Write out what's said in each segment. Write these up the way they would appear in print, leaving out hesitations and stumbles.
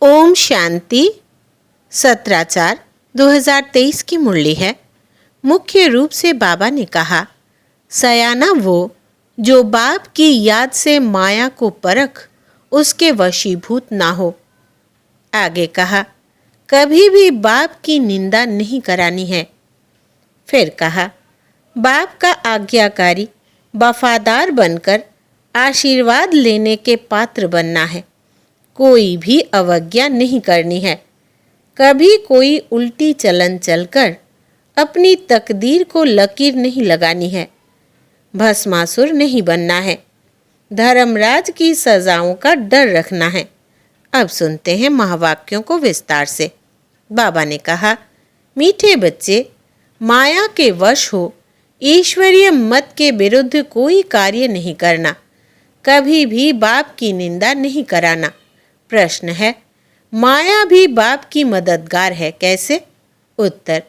ओम शांति। सत्राचार 2023 की मुरली है। मुख्य रूप से बाबा ने कहा, सयाना वो जो बाप की याद से माया को परख उसके वशीभूत ना हो। आगे कहा, कभी भी बाप की निंदा नहीं करानी है। फिर कहा, बाप का आज्ञाकारी वफादार बनकर आशीर्वाद लेने के पात्र बनना है। कोई भी अवज्ञा नहीं करनी है। कभी कोई उल्टी चलन चलकर अपनी तकदीर को लकीर नहीं लगानी है। भस्मासुर नहीं बनना है। धर्मराज की सजाओं का डर रखना है। अब सुनते हैं महावाक्यों को विस्तार से। बाबा ने कहा, मीठे बच्चे, माया के वश हो ईश्वरीय मत के विरुद्ध कोई कार्य नहीं करना। कभी भी बाप की निंदा नहीं कराना। प्रश्न है, माया भी बाप की मददगार है, कैसे? उत्तर,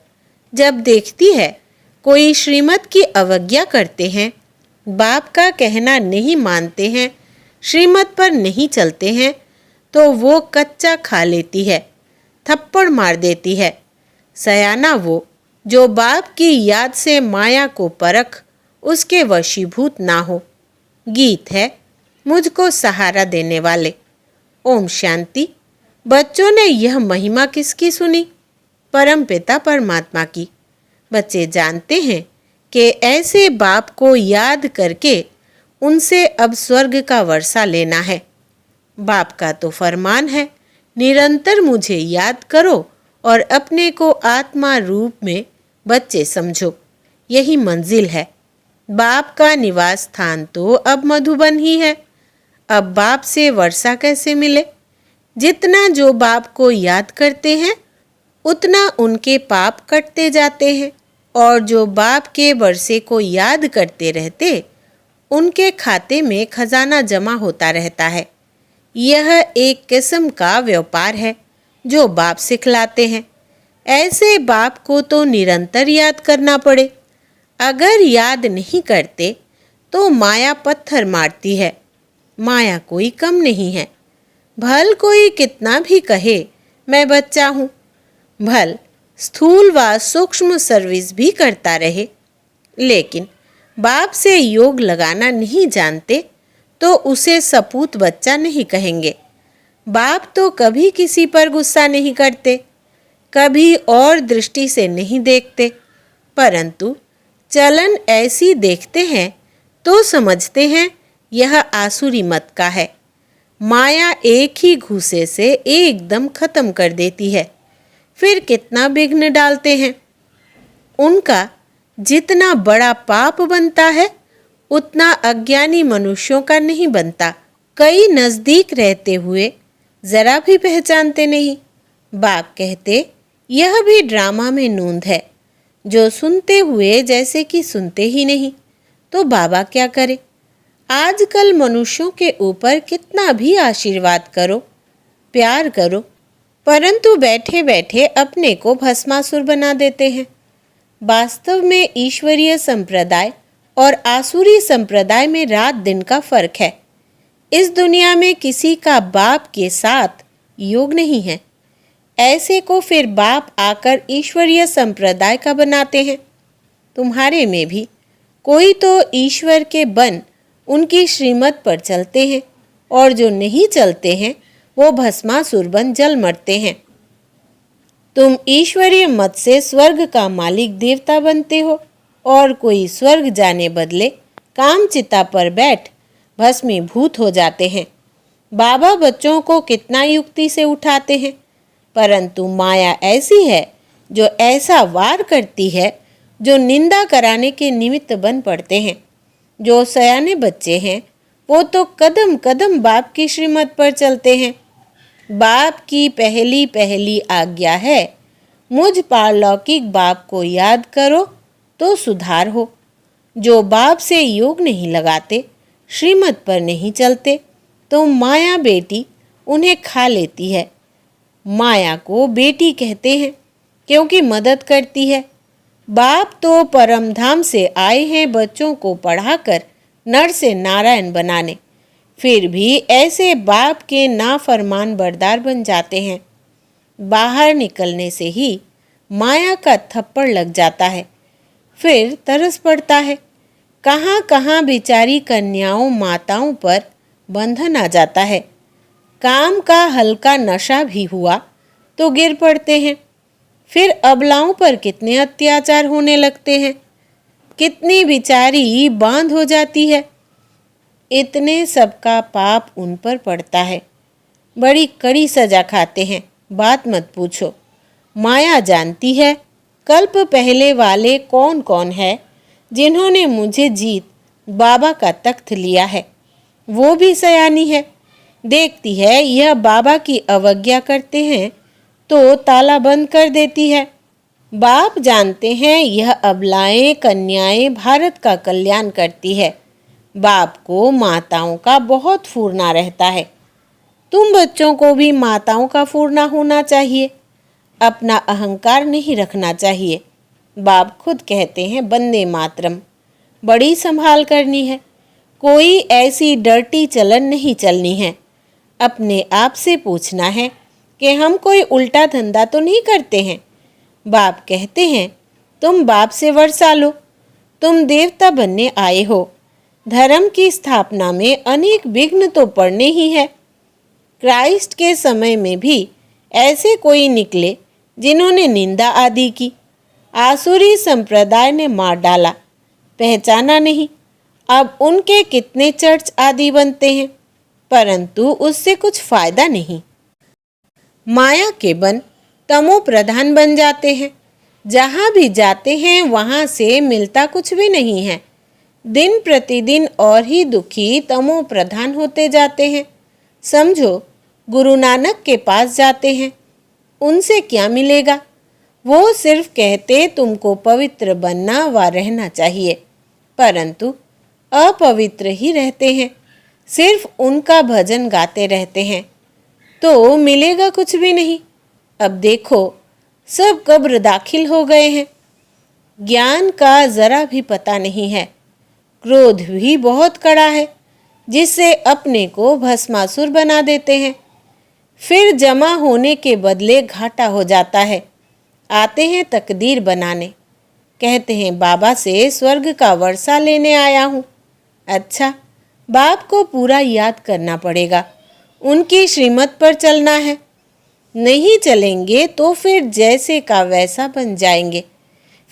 जब देखती है कोई श्रीमत की अवज्ञा करते हैं, बाप का कहना नहीं मानते हैं, श्रीमत पर नहीं चलते हैं, तो वो कच्चा खा लेती है, थप्पड़ मार देती है। सयाना वो जो बाप की याद से माया को परख उसके वशीभूत ना हो। गीत है मुझको सहारा देने वाले। ओम शांति। बच्चों ने यह महिमा किसकी सुनी? परमपिता परमात्मा की। बच्चे जानते हैं कि ऐसे बाप को याद करके उनसे अब स्वर्ग का वर्षा लेना है। बाप का तो फरमान है, निरंतर मुझे याद करो और अपने को आत्मा रूप में बच्चे समझो। यही मंजिल है। बाप का निवास स्थान तो अब मधुबन ही है। अब बाप से वर्षा कैसे मिले? जितना जो बाप को याद करते हैं उतना उनके पाप कटते जाते हैं, और जो बाप के वर्षे को याद करते रहते उनके खाते में खजाना जमा होता रहता है। यह एक किस्म का व्यापार है जो बाप सिखलाते हैं। ऐसे बाप को तो निरंतर याद करना पड़े। अगर याद नहीं करते तो माया पत्थर मारती है। माया कोई कम नहीं है। भल कोई कितना भी कहे मैं बच्चा हूँ, भल स्थूल व सूक्ष्म सर्विस भी करता रहे, लेकिन बाप से योग लगाना नहीं जानते तो उसे सपूत बच्चा नहीं कहेंगे। बाप तो कभी किसी पर गुस्सा नहीं करते, कभी और दृष्टि से नहीं देखते, परंतु चलन ऐसी देखते हैं तो समझते हैं यह आसुरी मत का है। माया एक ही घूसे से एकदम खत्म कर देती है। फिर कितना विघ्न डालते हैं। उनका जितना बड़ा पाप बनता है उतना अज्ञानी मनुष्यों का नहीं बनता। कई नज़दीक रहते हुए जरा भी पहचानते नहीं। बाप कहते, यह भी ड्रामा में नूंद है। जो सुनते हुए जैसे कि सुनते ही नहीं, तो बाबा क्या करे? आजकल मनुष्यों के ऊपर कितना भी आशीर्वाद करो, प्यार करो, परंतु बैठे बैठे अपने को भस्मासुर बना देते हैं। वास्तव में ईश्वरीय संप्रदाय और आसुरी संप्रदाय में रात दिन का फर्क है। इस दुनिया में किसी का बाप के साथ योग नहीं है। ऐसे को फिर बाप आकर ईश्वरीय संप्रदाय का बनाते हैं। तुम्हारे में भी कोई तो ईश्वर के बन उनकी श्रीमत पर चलते हैं, और जो नहीं चलते हैं वो भस्मासुर बन जल मरते हैं। तुम ईश्वरीय मत से स्वर्ग का मालिक देवता बनते हो, और कोई स्वर्ग जाने बदले कामचिता पर बैठ भस्मीभूत हो जाते हैं। बाबा बच्चों को कितना युक्ति से उठाते हैं, परंतु माया ऐसी है जो ऐसा वार करती है जो निंदा कराने के निमित्त बन पड़ते हैं। जो सयाने बच्चे हैं वो तो कदम कदम बाप की श्रीमत पर चलते हैं। बाप की पहली पहली आज्ञा है, मुझ पारलौकिक बाप को याद करो तो सुधार हो। जो बाप से योग नहीं लगाते, श्रीमत पर नहीं चलते, तो माया बेटी उन्हें खा लेती है। माया को बेटी कहते हैं क्योंकि मदद करती है। बाप तो परमधाम से आए हैं बच्चों को पढ़ाकर नर से नारायण बनाने। फिर भी ऐसे बाप के नाफरमान बरदार बन जाते हैं। बाहर निकलने से ही माया का थप्पड़ लग जाता है। फिर तरस पड़ता है। कहाँ कहाँ बेचारी कन्याओं माताओं पर बंधन आ जाता है। काम का हल्का नशा भी हुआ तो गिर पड़ते हैं। फिर अबलाओं पर कितने अत्याचार होने लगते हैं। कितनी बेचारी बांध हो जाती है। इतने सबका पाप उन पर पड़ता है। बड़ी कड़ी सजा खाते हैं, बात मत पूछो। माया जानती है कल्प पहले वाले कौन कौन है जिन्होंने मुझे जीत बाबा का तख्त लिया है। वो भी सयानी है। देखती है यह बाबा की अवज्ञा करते हैं तो ताला बंद कर देती है। बाप जानते हैं यह अबलाएं कन्याएं भारत का कल्याण करती है। बाप को माताओं का बहुत फूरना रहता है। तुम बच्चों को भी माताओं का फूरना होना चाहिए। अपना अहंकार नहीं रखना चाहिए। बाप खुद कहते हैं वंदे मातरम। बड़ी संभाल करनी है। कोई ऐसी डर्टी चलन नहीं चलनी है। अपने आप से पूछना है कि हम कोई उल्टा धंधा तो नहीं करते हैं। बाप कहते हैं तुम बाप से वर्षा लो। तुम देवता बनने आए हो। धर्म की स्थापना में अनेक विघ्न तो पड़ने ही है। क्राइस्ट के समय में भी ऐसे कोई निकले जिन्होंने निंदा आदि की। आसुरी संप्रदाय ने मार डाला, पहचाना नहीं। अब उनके कितने चर्च आदि बनते हैं, परंतु उससे कुछ फायदा नहीं। माया के बन तमो प्रधान बन जाते हैं। जहाँ भी जाते हैं वहाँ से मिलता कुछ भी नहीं है। दिन प्रतिदिन और ही दुखी तमो प्रधान होते जाते हैं। समझो गुरु नानक के पास जाते हैं, उनसे क्या मिलेगा? वो सिर्फ कहते तुमको पवित्र बनना व रहना चाहिए, परंतु अपवित्र ही रहते हैं। सिर्फ उनका भजन गाते रहते हैं तो मिलेगा कुछ भी नहीं। अब देखो सब कब्र दाखिल हो गए हैं। ज्ञान का जरा भी पता नहीं है। क्रोध भी बहुत कड़ा है जिससे अपने को भस्मासुर बना देते हैं। फिर जमा होने के बदले घाटा हो जाता है। आते हैं तकदीर बनाने, कहते हैं बाबा से स्वर्ग का वर्षा लेने आया हूँ। अच्छा, बाप को पूरा याद करना पड़ेगा, उनकी श्रीमत पर चलना है। नहीं चलेंगे तो फिर जैसे का वैसा बन जाएंगे।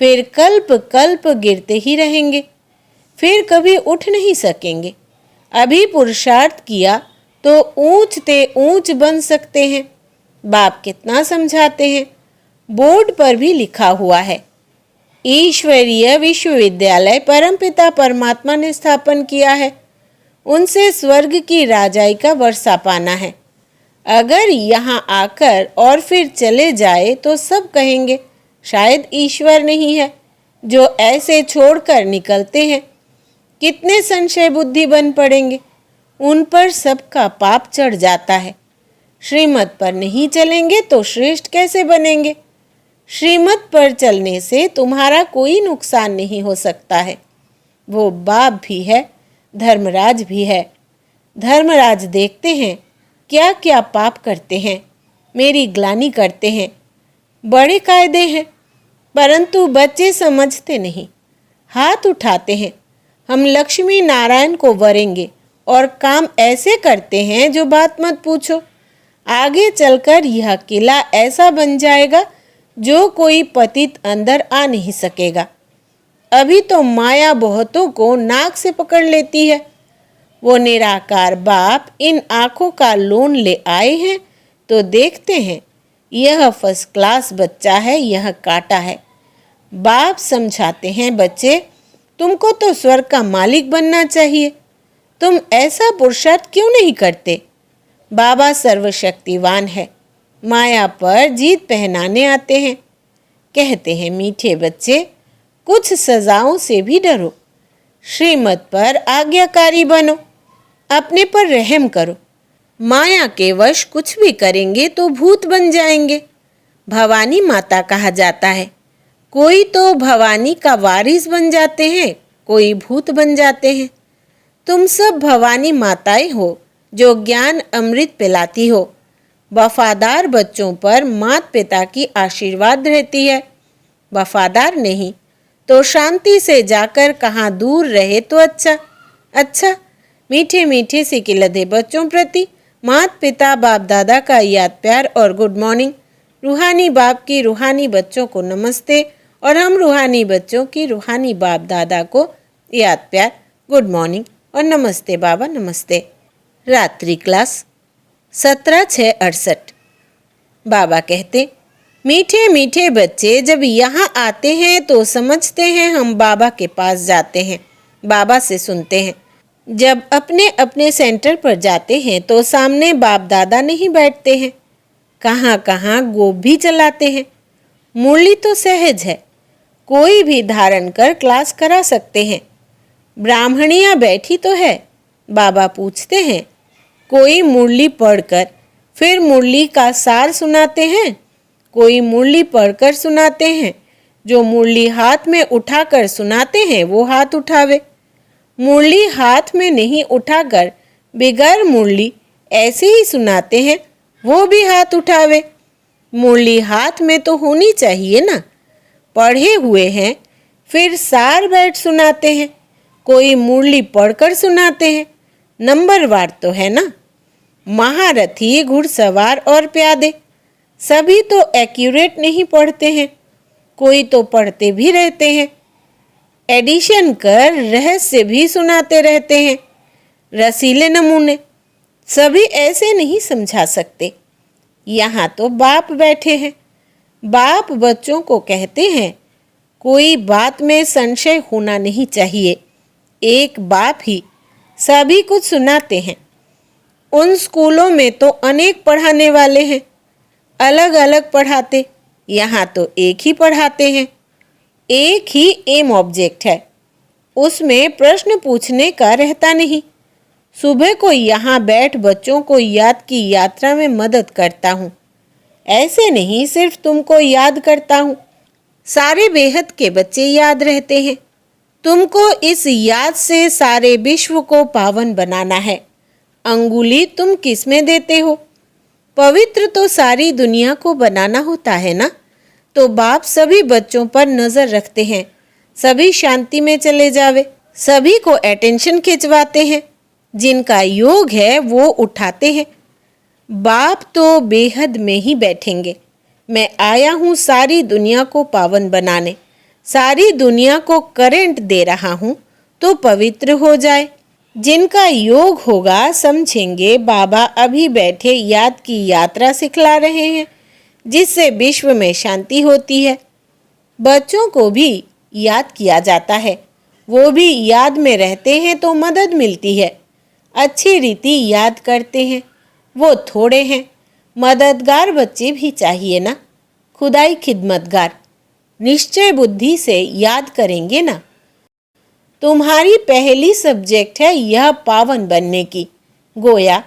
फिर कल्प कल्प गिरते ही रहेंगे। फिर कभी उठ नहीं सकेंगे। अभी पुरुषार्थ किया तो ऊंच ते ऊंच बन सकते हैं। बाप कितना समझाते हैं, बोर्ड पर भी लिखा हुआ है। ईश्वरीय विश्वविद्यालय परमपिता परमात्मा ने स्थापन किया है। उनसे स्वर्ग की राजाई का वर्षा पाना है। अगर यहाँ आकर और फिर चले जाए तो सब कहेंगे शायद ईश्वर नहीं है जो ऐसे छोड़कर निकलते हैं। कितने संशय बुद्धि बन पड़ेंगे। उन पर सबका पाप चढ़ जाता है। श्रीमत पर नहीं चलेंगे तो श्रेष्ठ कैसे बनेंगे? श्रीमत पर चलने से तुम्हारा कोई नुकसान नहीं हो सकता है। वो बाप भी है, धर्मराज भी है। धर्मराज देखते हैं क्या क्या पाप करते हैं, मेरी ग्लानि करते हैं। बड़े कायदे हैं, परंतु बच्चे समझते नहीं, हाथ उठाते हैं। हम लक्ष्मी नारायण को वरेंगे और काम ऐसे करते हैं जो बात मत पूछो। आगे चलकर यह किला ऐसा बन जाएगा जो कोई पतित अंदर आ नहीं सकेगा। अभी तो माया बहुतों को नाक से पकड़ लेती है। वो निराकार बाप इन आँखों का लोन ले आए हैं तो देखते हैं यह फर्स्ट क्लास बच्चा है, यह काटा है। बाप समझाते हैं बच्चे तुमको तो स्वर्ग का मालिक बनना चाहिए, तुम ऐसा पुरुषार्थ क्यों नहीं करते? बाबा सर्वशक्तिवान है, माया पर जीत पहनाने आते हैं। कहते हैं मीठे बच्चे कुछ सजाओं से भी डरो, श्रीमत पर आज्ञाकारी बनो, अपने पर रहम करो। माया के वश कुछ भी करेंगे तो भूत बन जाएंगे। भवानी माता कहा जाता है। कोई तो भवानी का वारिस बन जाते हैं, कोई भूत बन जाते हैं। तुम सब भवानी माताएं हो जो ज्ञान अमृत पिलाती हो। वफादार बच्चों पर माता पिता की आशीर्वाद रहती है। वफादार नहीं तो शांति से जाकर कहाँ दूर रहे तो अच्छा। अच्छा, मीठे मीठे से खिलते बच्चों प्रति माता पिता बाप दादा का याद प्यार और गुड मॉर्निंग। रूहानी बाप की रूहानी बच्चों को नमस्ते और हम रूहानी बच्चों की रूहानी बाप दादा को याद प्यार गुड मॉर्निंग और नमस्ते बाबा नमस्ते। रात्रि क्लास 17/6/68। बाबा कहते, मीठे मीठे बच्चे जब यहाँ आते हैं तो समझते हैं हम बाबा के पास जाते हैं, बाबा से सुनते हैं। जब अपने अपने सेंटर पर जाते हैं तो सामने बाप दादा नहीं बैठते हैं, कहाँ कहाँ गोप भी चलाते हैं। मुरली तो सहज है, कोई भी धारण कर क्लास करा सकते हैं। ब्राह्मणियाँ बैठी तो है, बाबा पूछते हैं कोई मुरली पढ़कर फिर मुरली का सार सुनाते हैं, कोई मुरली पढ़कर सुनाते हैं। जो मुरली हाथ में उठाकर सुनाते हैं वो हाथ उठावे। मुरली हाथ में नहीं उठाकर बिगर मुरली ऐसे ही सुनाते हैं वो भी हाथ उठावे। मुरली हाथ में तो होनी चाहिए ना। पढ़े हुए हैं फिर सार बैठ सुनाते हैं, कोई मुरली पढ़कर सुनाते हैं। नंबरवार तो है ना। महारथी, घुड़सवार और प्यादे सभी तो एक्यूरेट नहीं पढ़ते हैं, कोई तो पढ़ते भी रहते हैं। एडिशन कर रहस्य भी सुनाते रहते हैं। रसीले नमूने सभी ऐसे नहीं समझा सकते। यहाँ तो बाप बैठे हैं। बाप बच्चों को कहते हैं कोई बात में संशय होना नहीं चाहिए, एक बाप ही सभी कुछ सुनाते हैं। उन स्कूलों में तो अनेक पढ़ाने वाले हैं, अलग अलग पढ़ाते, यहाँ तो एक ही पढ़ाते हैं। एक ही एम ऑब्जेक्ट है, उसमें प्रश्न पूछने का रहता नहीं। सुबह को यहाँ बैठ बच्चों को याद की यात्रा में मदद करता हूँ। ऐसे नहीं सिर्फ तुमको याद करता हूँ, सारे बेहद के बच्चे याद रहते हैं। तुमको इस याद से सारे विश्व को पावन बनाना है। अंगुली तुम किस में देते हो? पवित्र तो सारी दुनिया को बनाना होता है ना। तो बाप सभी बच्चों पर नजर रखते हैं, सभी शांति में चले जावे, सभी को अटेंशन खिंचवाते हैं। जिनका योग है वो उठाते हैं। बाप तो बेहद में ही बैठेंगे। मैं आया हूँ सारी दुनिया को पावन बनाने, सारी दुनिया को करंट दे रहा हूँ तो पवित्र हो जाए। जिनका योग होगा समझेंगे बाबा अभी बैठे याद की यात्रा सिखला रहे हैं, जिससे विश्व में शांति होती है। बच्चों को भी याद किया जाता है, वो भी याद में रहते हैं तो मदद मिलती है। अच्छी रीति याद करते हैं, वो थोड़े हैं। मददगार बच्चे भी चाहिए ना। खुदाई खिदमतगार निश्चय बुद्धि से याद करेंगे ना। तुम्हारी पहली सब्जेक्ट है यह पावन बनने की। गोया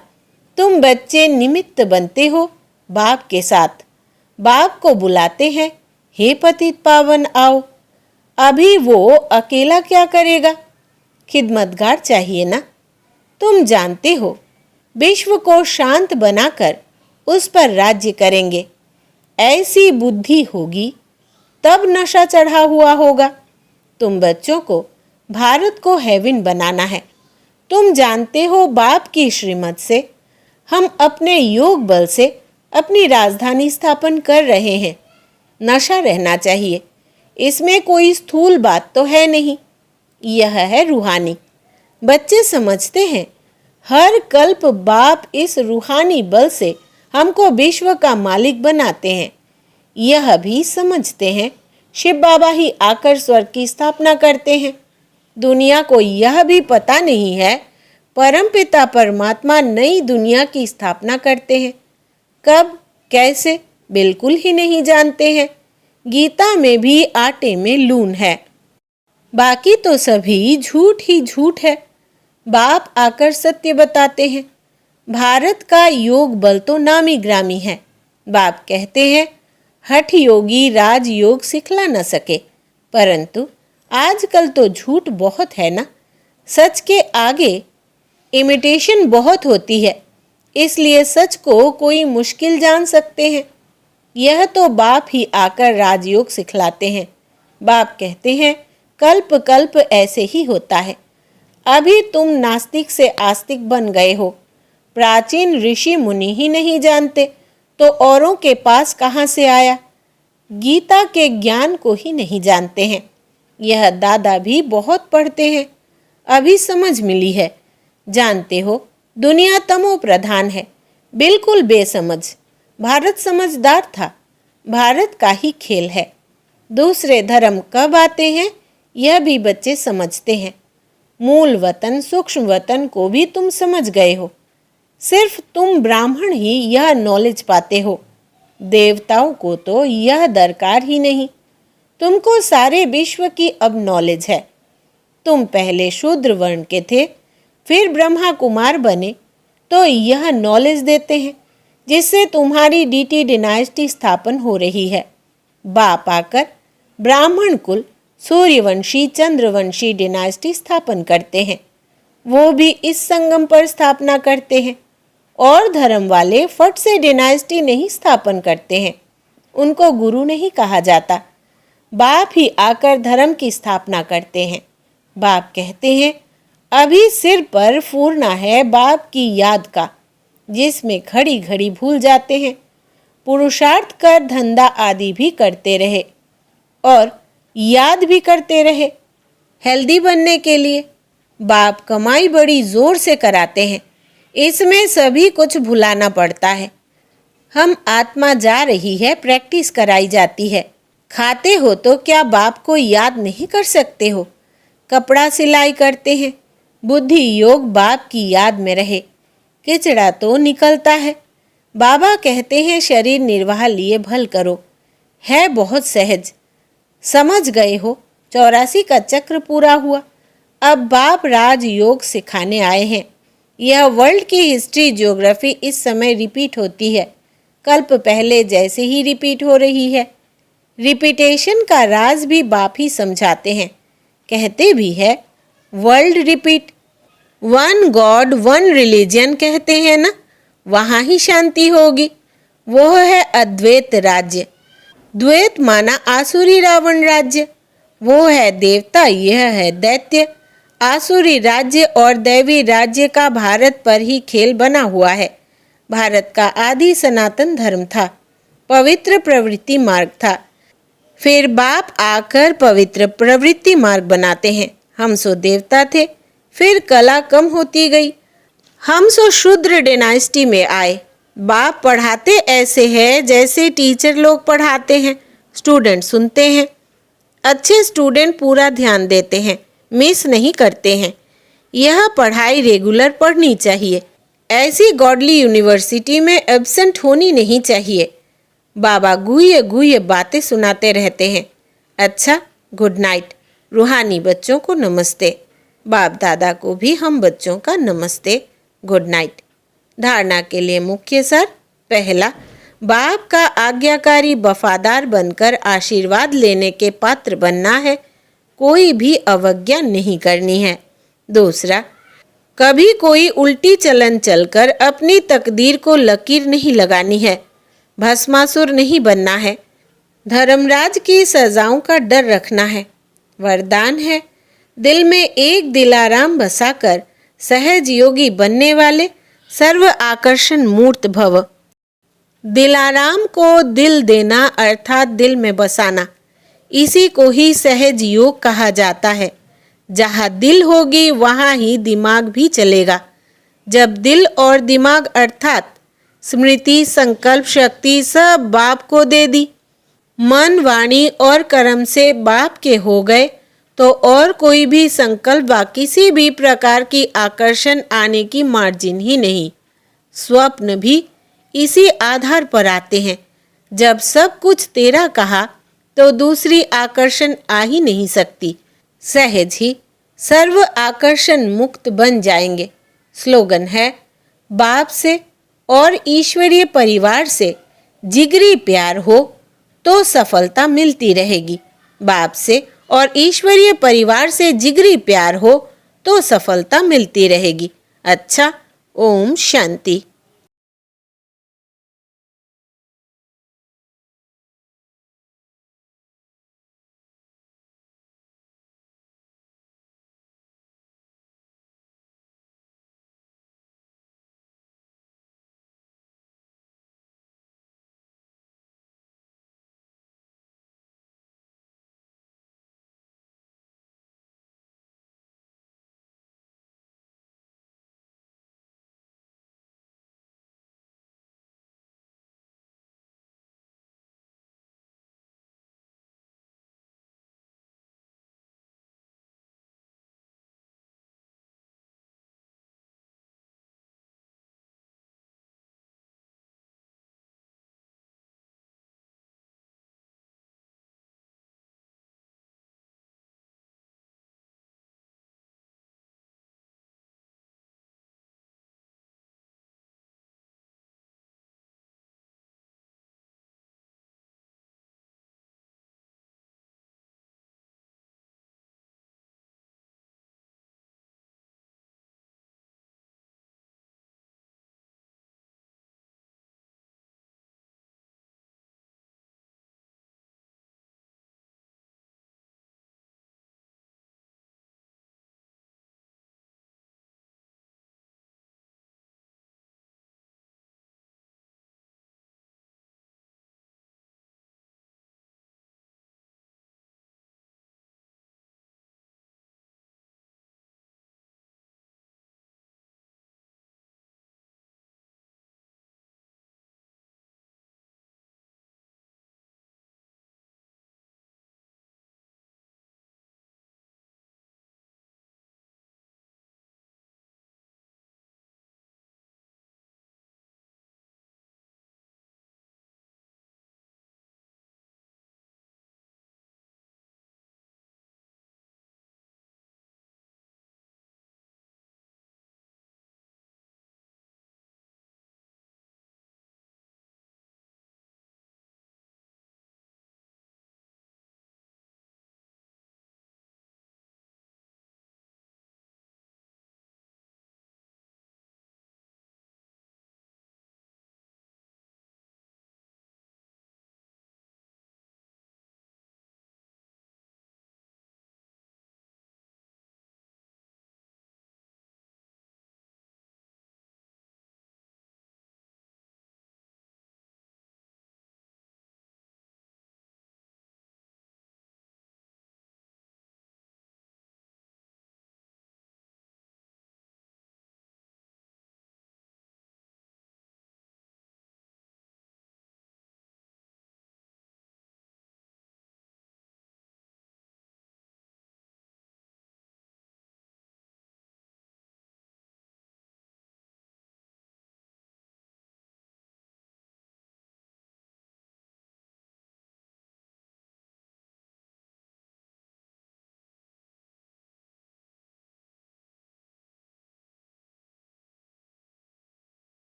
तुम बच्चे निमित्त बनते हो बाप के साथ। बाप को बुलाते हैं, हे पतित पावन आओ। अभी वो अकेला क्या करेगा? खिदमतगार चाहिए ना। तुम जानते हो विश्व को शांत बनाकर उस पर राज्य करेंगे। ऐसी बुद्धि होगी तब नशा चढ़ा हुआ होगा। तुम बच्चों को भारत को हेवन बनाना है। तुम जानते हो बाप की श्रीमत से हम अपने योग बल से अपनी राजधानी स्थापन कर रहे हैं। नशा रहना चाहिए, इसमें कोई स्थूल बात तो है नहीं। यह है रूहानी। बच्चे समझते हैं हर कल्प बाप इस रूहानी बल से हमको विश्व का मालिक बनाते हैं। यह भी समझते हैं शिव बाबा ही आकर स्वर्ग की स्थापना करते हैं। दुनिया को यह भी पता नहीं है परमपिता परमात्मा नई दुनिया की स्थापना करते हैं। कब, कैसे, बिल्कुल ही नहीं जानते हैं। गीता में भी आटे में लून है, बाकी तो सभी झूठ ही झूठ है। बाप आकर सत्य बताते हैं। भारत का योग बल तो नामी ग्रामी है। बाप कहते हैं हठ योगी राजयोग सिखला न सके, परंतु आजकल तो झूठ बहुत है ना। सच के आगे इमिटेशन बहुत होती है, इसलिए सच को कोई मुश्किल जान सकते हैं। यह तो बाप ही आकर राजयोग सिखलाते हैं। बाप कहते हैं कल्प कल्प ऐसे ही होता है। अभी तुम नास्तिक से आस्तिक बन गए हो। प्राचीन ऋषि मुनि ही नहीं जानते तो औरों के पास कहाँ से आया। गीता के ज्ञान को ही नहीं जानते हैं। यह दादा भी बहुत पढ़ते हैं, अभी समझ मिली है। जानते हो दुनिया तमो प्रधान है, बिल्कुल बेसमझ। भारत समझदार था। भारत का ही खेल है। दूसरे धर्म कब आते हैं यह भी बच्चे समझते हैं। मूल वतन सूक्ष्म वतन को भी तुम समझ गए हो। सिर्फ तुम ब्राह्मण ही यह नॉलेज पाते हो। देवताओं को तो यह दरकार ही नहीं। तुमको सारे विश्व की अब नॉलेज है। तुम पहले शूद्र वर्ण के थे, फिर ब्रह्मा कुमार बने, तो यह नॉलेज देते हैं जिससे तुम्हारी डीटी डिनाइस्टी स्थापन हो रही है। बाप आकर ब्राह्मण कुल सूर्यवंशी चंद्रवंशी डिनाइस्टी स्थापन करते हैं। वो भी इस संगम पर स्थापना करते हैं। और धर्म वाले फट से डिनाइस्टी नहीं स्थापन करते हैं। उनको गुरु नहीं कहा जाता। बाप ही आकर धर्म की स्थापना करते हैं। बाप कहते हैं अभी सिर पर फूरना है बाप की याद का, जिसमें घड़ी घड़ी भूल जाते हैं। पुरुषार्थ कर धंधा आदि भी करते रहे और याद भी करते रहे। हेल्दी बनने के लिए बाप कमाई बड़ी जोर से कराते हैं। इसमें सभी कुछ भुलाना पड़ता है। हम आत्मा जा रही है, प्रैक्टिस कराई जाती है। खाते हो तो क्या बाप को याद नहीं कर सकते हो? कपड़ा सिलाई करते हैं, बुद्धि योग बाप की याद में रहे। किचड़ा तो निकलता है। बाबा कहते हैं शरीर निर्वाह लिए भल करो। है बहुत सहज। समझ गए हो 84 का चक्र पूरा हुआ। अब बाप राज योग सिखाने आए हैं। यह वर्ल्ड की हिस्ट्री ज्योग्राफी इस समय रिपीट होती है। कल्प पहले जैसे ही रिपीट हो रही है। रिपीटेशन का राज भी बाप ही समझाते हैं। कहते भी है world repeat. One God one religion कहते हैं ना, वहाँ ही शांति होगी। वो है अद्वैत राज्य। द्वैत माना आसुरी रावण राज्य। वो है देवता, यह है दैत्य। आसुरी राज्य और दैवी राज्य का भारत पर ही खेल बना हुआ है। भारत का आदि सनातन धर्म था, पवित्र प्रवृत्ति मार्ग था। फिर बाप आकर पवित्र प्रवृत्ति मार्ग बनाते हैं। हम सो देवता थे, फिर कला कम होती गई। हम सो शूद्र डायनास्टी में आए। बाप पढ़ाते ऐसे है जैसे टीचर लोग पढ़ाते हैं। स्टूडेंट सुनते हैं। अच्छे स्टूडेंट पूरा ध्यान देते हैं, मिस नहीं करते हैं। यह पढ़ाई रेगुलर पढ़नी चाहिए। ऐसी गॉडली यूनिवर्सिटी में एब्सेंट होनी नहीं चाहिए। बाबा गुह्य गुह्य बातें सुनाते रहते हैं। अच्छा, गुड नाइट। रूहानी बच्चों को नमस्ते। बाप दादा को भी हम बच्चों का नमस्ते, गुड नाइट। धारणा के लिए मुख्य सार। पहला, बाप का आज्ञाकारी वफादार बनकर आशीर्वाद लेने के पात्र बनना है। कोई भी अवज्ञा नहीं करनी है। दूसरा, कभी कोई उल्टी चलन चलकर अपनी तकदीर को लकीर नहीं लगानी है। भस्मासुर नहीं बनना है। धर्मराज की सजाओं का डर रखना है। वरदान है, दिल में एक दिलाराम बसाकर सहज योगी बनने वाले सर्व आकर्षण मूर्त भव। दिलाराम को दिल देना अर्थात दिल में बसाना, इसी को ही सहज योग कहा जाता है। जहाँ दिल होगी वहाँ ही दिमाग भी चलेगा। जब दिल और दिमाग अर्थात स्मृति संकल्प शक्ति सब बाप को दे दी, मन वाणी और कर्म से बाप के हो गए, तो और कोई भी संकल्प व किसी भी प्रकार की आकर्षण आने की मार्जिन ही नहीं। स्वप्न भी इसी आधार पर आते हैं। जब सब कुछ तेरा कहा तो दूसरी आकर्षण आ ही नहीं सकती। सहज ही सर्व आकर्षण मुक्त बन जाएंगे। स्लोगन है, बाप से और ईश्वरीय परिवार से जिगरी प्यार हो तो सफलता मिलती रहेगी। बाप से और ईश्वरीय परिवार से जिगरी प्यार हो तो सफलता मिलती रहेगी। अच्छा, ओम शांति।